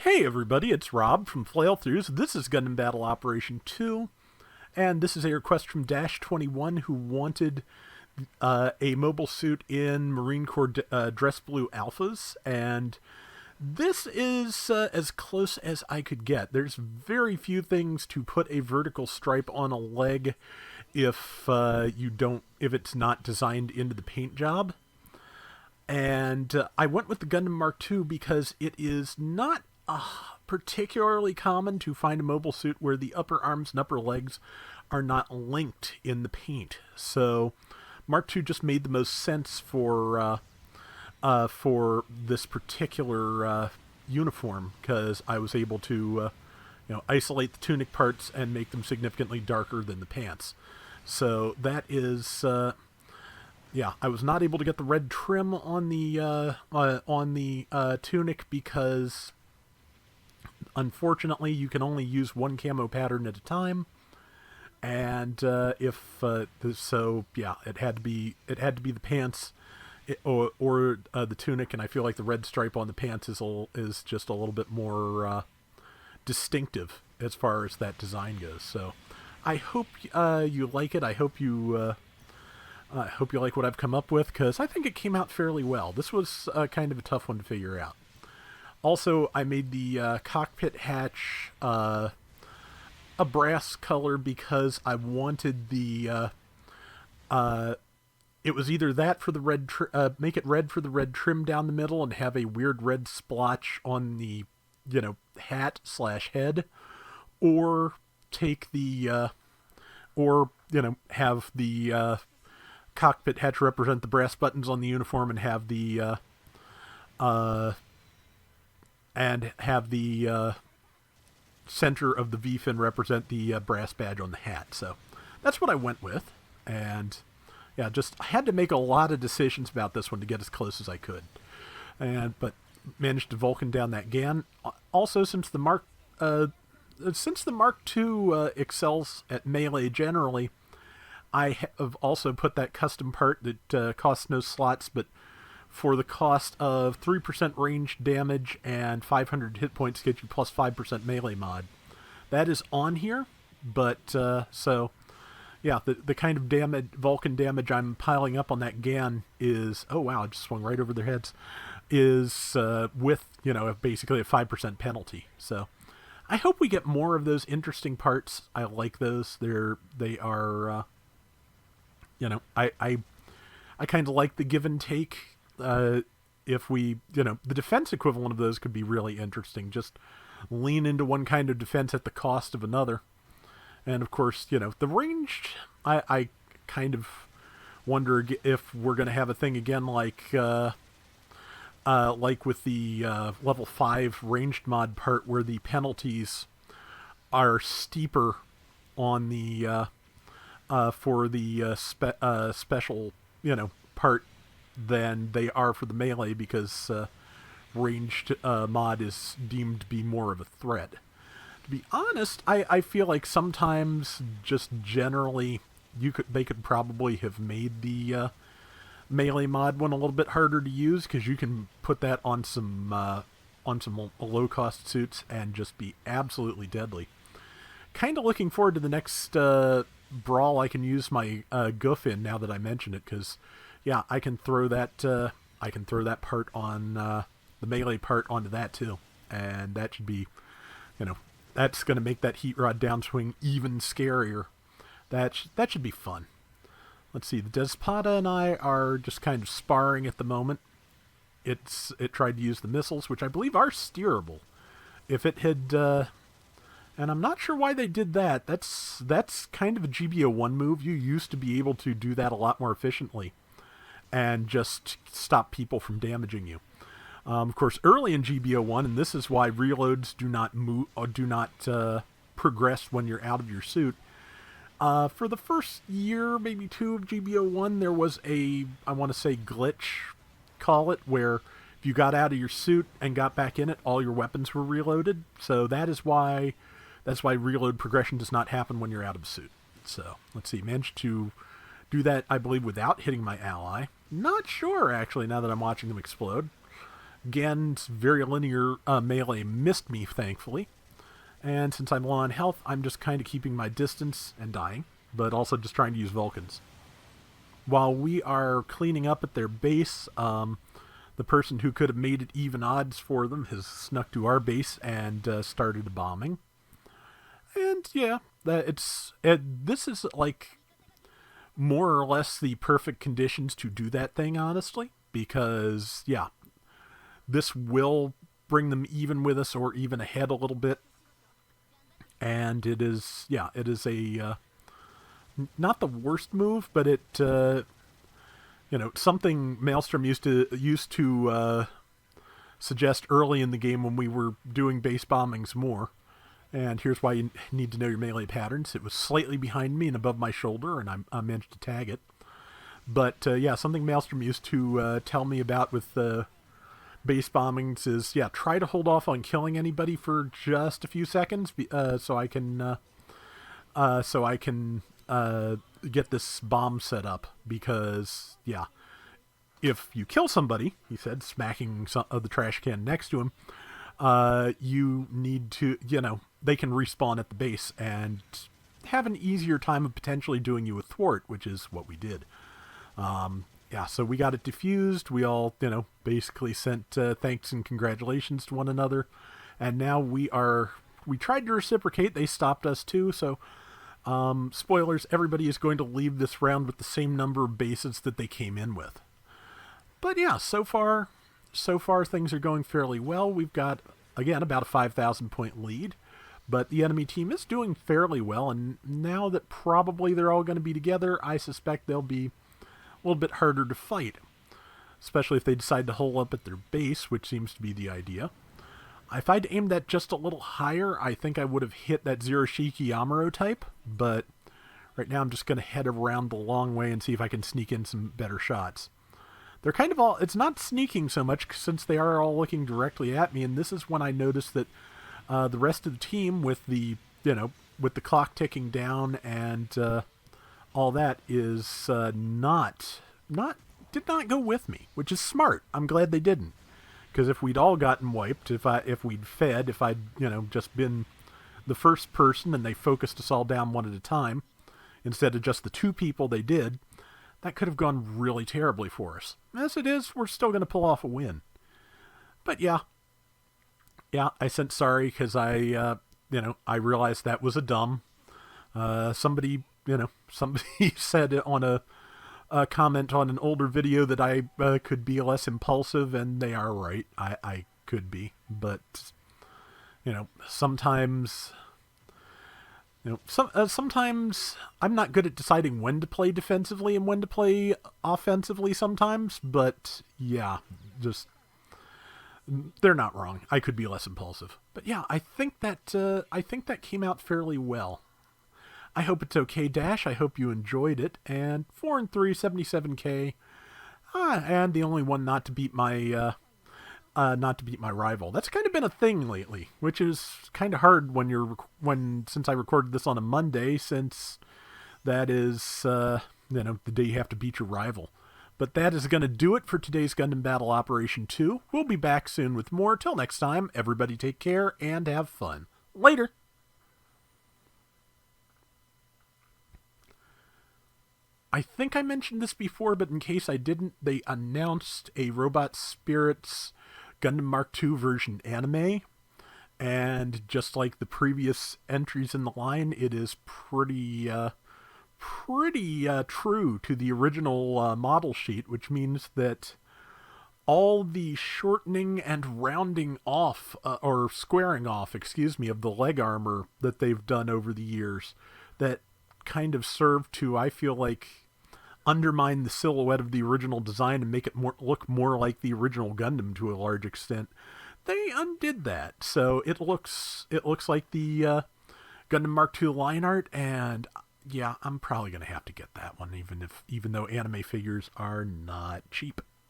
Hey everybody, it's Rob from Flailthroughs. This is Gundam Battle Operation 2, and this is a request from Dash 21 who wanted a mobile suit in Marine Corps dress blue alphas, and this is as close as I could get. There's very few things to put a vertical stripe on a leg if if it's not designed into the paint job. And I went with the Gundam Mark II because it is not particularly common to find a mobile suit where the upper arms and upper legs are not linked in the paint. So Mark II just made the most sense for this particular uniform, because I was able to isolate the tunic parts and make them significantly darker than the pants. So that is I was not able to get the red trim on the tunic because unfortunately you can only use one camo pattern at a time, and it had to be the pants or the tunic, and I feel like the red stripe on the pants is just a little bit more distinctive as far as that design goes. So I hope you like it. I hope you like what I've come up with, because I think it came out fairly well. This was kind of a tough one to figure out. Also, I made the cockpit hatch a brass color because I wanted the it was either that for the red make it red for the red trim down the middle and have a weird red splotch on the hat / head, or take the have the cockpit hatch represent the brass buttons on the uniform and have the center of the V-fin represent the brass badge on the hat. So that's what I went with, and I had to make a lot of decisions about this one to get as close as I could, but managed to Vulcan down that GAN. Also, since the Mark II excels at melee generally, I have also put that custom part that costs no slots, but for the cost of 3% range damage and 500 hit points get you plus 5% melee mod. That is on here, but the kind of Vulcan damage I'm piling up on that GAN is, oh wow, I just swung right over their heads, is with basically a 5% penalty. So I hope we get more of those interesting parts. I like those. They are I kind of like the give and take. If we, the defense equivalent of those could be really interesting. Just lean into one kind of defense at the cost of another. And of course, the ranged, I kind of wonder if we're going to have a thing again like with the level 5 ranged mod part, where the penalties are steeper on the for the special part than they are for the melee, because ranged mod is deemed to be more of a threat. To be honest, I feel like sometimes just generally they could probably have made the melee mod one a little bit harder to use, because you can put that on some low cost suits and just be absolutely deadly. Kind of looking forward to the next brawl I can use my goof in, now that I mention it, because I can throw that part on the melee part onto that too, and that should be, that's going to make that heat rod downswing even scarier. That should be fun. Let's see, the Despada and I are just kind of sparring at the moment. It tried to use the missiles, which I believe are steerable. If it had, and I'm not sure why they did that. That's kind of a GBO1 move. You used to be able to do that a lot more efficiently and just stop people from damaging you. Of course, early in GBO1, and this is why reloads do not progress when you're out of your suit. For the first year, maybe 2 of GBO1, there was I want to say glitch, call it, where if you got out of your suit and got back in it, all your weapons were reloaded. So that's why reload progression does not happen when you're out of a suit. So let's see, managed to do that, I believe, without hitting my ally. Not sure, actually, now that I'm watching them explode. Gan's very linear melee missed me, thankfully. And since I'm low on health, I'm just kind of keeping my distance and dying, but also just trying to use Vulcans. While we are cleaning up at their base, the person who could have made it even odds for them has snuck to our base and started bombing. And yeah, this is like more or less the perfect conditions to do that thing, honestly, because yeah, this will bring them even with us or even ahead a little bit. And it is a not the worst move, but it something Maelstrom used to suggest early in the game when we were doing base bombings more. And here's why you need to know your melee patterns. It was slightly behind me and above my shoulder, and I managed to tag it. But something Maelstrom used to tell me about with base bombings is try to hold off on killing anybody for just a few seconds, so I can get this bomb set up, because if you kill somebody, he said, smacking the trash can next to him, you need to, they can respawn at the base and have an easier time of potentially doing you a thwart, which is what we did. So we got it defused. We all, basically sent thanks and congratulations to one another. And now we tried to reciprocate. They stopped us too. So, spoilers, everybody is going to leave this round with the same number of bases that they came in with. But yeah, so far things are going fairly well. We've got, again, about a 5,000 point lead. But the enemy team is doing fairly well. And now that probably they're all going to be together, I suspect they'll be a little bit harder to fight, especially if they decide to hole up at their base, which seems to be the idea. If I'd aimed that just a little higher, I think I would have hit that Ziroshiki Amuro type, but right now I'm just going to head around the long way and see if I can sneak in some better shots. They're kind of all, it's not sneaking so much since they are all looking directly at me, and this is when I noticed that the rest of the team, with the clock ticking down and all that, is did not go with me, which is smart. I'm glad they didn't, because if we'd all gotten wiped, if I'd just been the first person and they focused us all down one at a time instead of just the two people they did, that could have gone really terribly for us. As it is, we're still going to pull off a win. But yeah, I sent sorry because I realized that was a dumb. Somebody said on a comment on an older video that I could be less impulsive, and they are right. I could be, but sometimes sometimes I'm not good at deciding when to play defensively and when to play offensively sometimes, but yeah, just they're not wrong. I could be less impulsive. But yeah, I think that came out fairly well. I hope it's okay, Dash. I hope you enjoyed it. And 4-3, 77k. And the only one not to beat my rival. That's kind of been a thing lately, which is kind of hard since I recorded this on a Monday, since that is the day you have to beat your rival. But that is going to do it for today's Gundam Battle Operation 2. We'll be back soon with more. Till next time, everybody take care and have fun. Later. I think I mentioned this before, but in case I didn't, they announced a Robot Spirits Gundam Mark II version anime. And just like the previous entries in the line, it is pretty true to the original model sheet, which means that all the shortening and rounding off, or squaring off, of the leg armor that they've done over the years, that kind of served to, I feel like, undermine the silhouette of the original design and make it look more like the original Gundam to a large extent. They undid that, so it looks like the Gundam Mark II line art, and yeah, I'm probably gonna have to get that one, even though anime figures are not cheap.